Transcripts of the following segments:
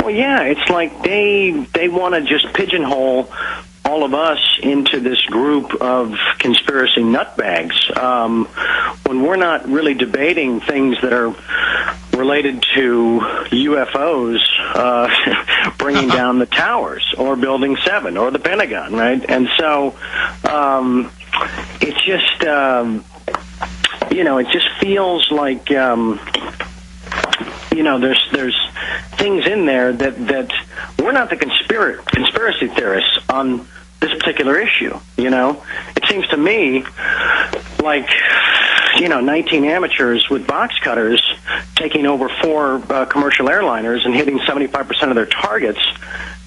Well, yeah, it's like they want to just pigeonhole all of us into this group of conspiracy nutbags when we're not really debating things that are related to UFOs bringing down the towers or Building 7 or the Pentagon, right? And so it's just, it just feels like, there's things in there that we're not the conspiracy theorists on this particular issue. It seems to me like 19 amateurs with box cutters taking over 4 commercial airliners and hitting 75% of their targets.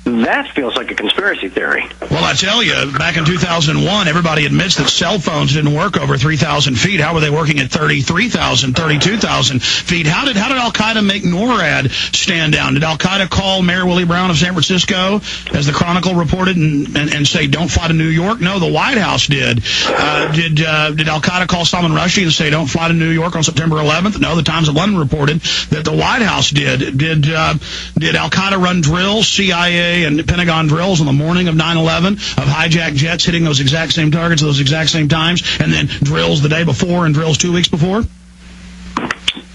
That feels like a conspiracy theory. Well, I tell you, back in 2001, everybody admits that cell phones didn't work over 3,000 feet. How were they working at 33,000, 32,000 feet? How did Al-Qaeda make NORAD stand down? Did Al-Qaeda call Mayor Willie Brown of San Francisco, as the Chronicle reported, and say, don't fly to New York? No, the White House did. Did Al-Qaeda call Salman Rushdie and say, don't fly to New York on September 11th? No, the Times of London reported that the White House did. Did Al-Qaeda run drills, CIA and Pentagon drills on the morning of 9/11 of hijacked jets hitting those exact same targets at those exact same times, and then drills the day before and drills 2 weeks before?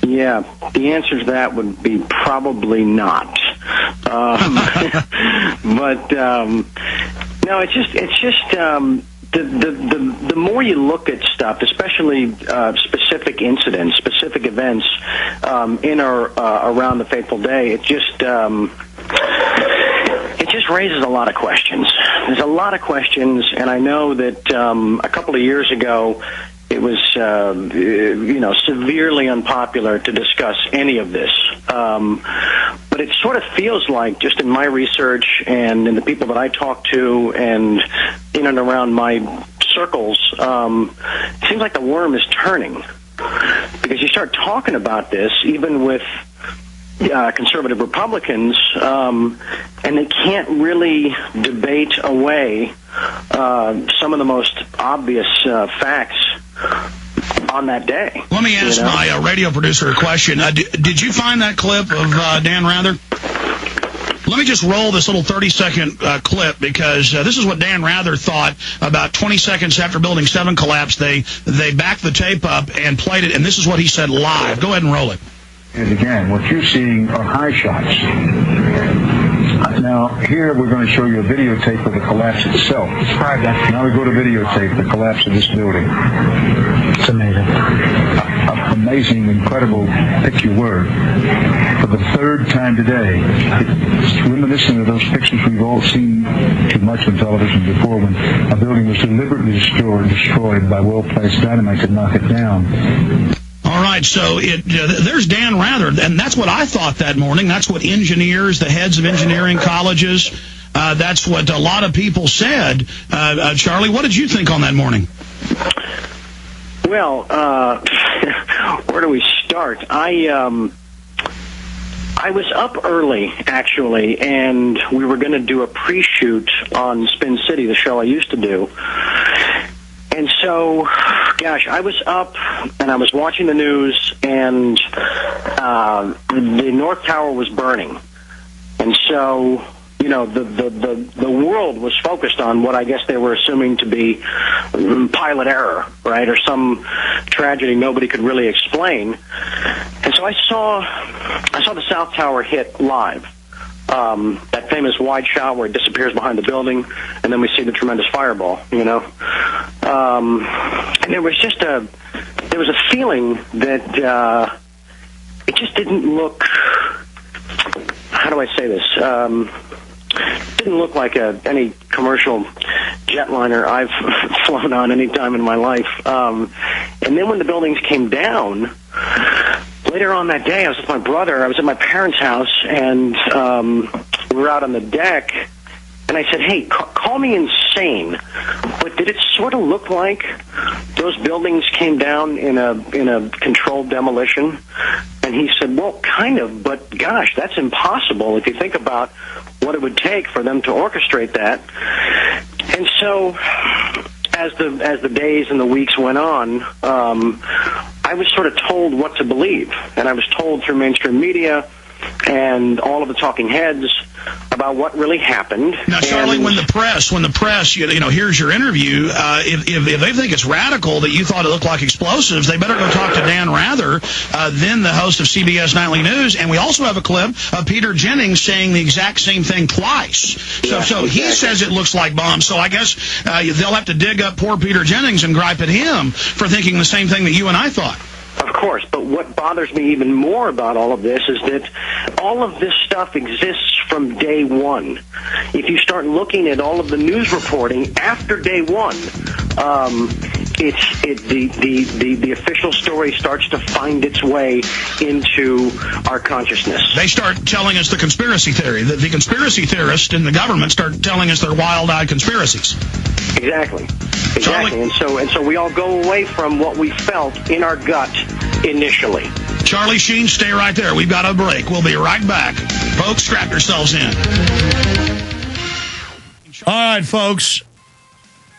Yeah, the answer to that would be probably not. But no, it's just the more you look at stuff, especially specific incidents, specific events in or around the fateful day, it just raises a lot of questions. There's a lot of questions, and I know that a couple of years ago it was, severely unpopular to discuss any of this. But it sort of feels like, just in my research and in the people that I talk to and in and around my circles, it seems like the worm is turning. Because you start talking about this, even with conservative Republicans, and they can't really debate away some of the most obvious facts on that day. Let me ask my radio producer a question. Did you find that clip of Dan Rather? Let me just roll this little 30-second clip, because this is what Dan Rather thought about 20 seconds after Building 7 collapsed. They backed the tape up and played it, and this is what he said live. Go ahead and roll it. And again, what you're seeing are high shots. Now, here we're going to show you a videotape of the collapse itself. Describe that. Now we go to videotape, the collapse of this building. It's amazing. Amazing, incredible, pick your word. For the third time today, it's reminiscent of those pictures we've all seen too much on television before, when a building was deliberately destroyed by well-placed dynamite to knock it down. All right, so there's Dan Rather, and that's what I thought that morning. That's what engineers, the heads of engineering colleges, that's what a lot of people said. Charlie, what did you think on that morning? Well, where do we start? I was up early, actually, and we were going to do a pre-shoot on Spin City, the show I used to do. And so, gosh, I was up and I was watching the news, and the North Tower was burning. And so, the world was focused on what I guess they were assuming to be pilot error, right, or some tragedy nobody could really explain. And so I saw the South Tower hit live. That famous wide shot where it disappears behind the building, and then we see the tremendous fireball, and there was a feeling that it just didn't look, how do I say this, didn't look like any commercial jetliner I've flown on any time in my life. And then when the buildings came down, later on that day, I was with my brother. I was at my parents' house, and we were out on the deck. And I said, "Hey, call me insane, but did it sort of look like those buildings came down in a controlled demolition?" And he said, "Well, kind of, but gosh, that's impossible if you think about what it would take for them to orchestrate that." And so, as the days and the weeks went on, I was sort of told what to believe, and I was told through mainstream media and all of the talking heads about what really happened. Now, Charlie, when the press, here's your interview. If they think it's radical that you thought it looked like explosives, they better go talk to Dan Rather, then the host of CBS Nightly News. And we also have a clip of Peter Jennings saying the exact same thing twice. So exactly. He says it looks like bombs. So I guess they'll have to dig up poor Peter Jennings and gripe at him for thinking the same thing that you and I thought. Of course, but what bothers me even more about all of this is that all of this stuff exists from day one. If you start looking at all of the news reporting after day one, the official story starts to find its way into our consciousness. They start telling us the conspiracy theory. The conspiracy theorists in the government start telling us their wild-eyed conspiracies. Exactly. Charlie, and so we all go away from what we felt in our gut initially. Charlie Sheen, stay right there. We've got a break. We'll be right back. Folks, strap yourselves in. All right, folks,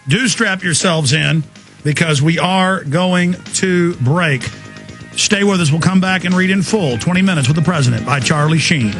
do strap yourselves in because we are going to break. Stay with us. We'll come back and read in full 20 Minutes with the President by Charlie Sheen.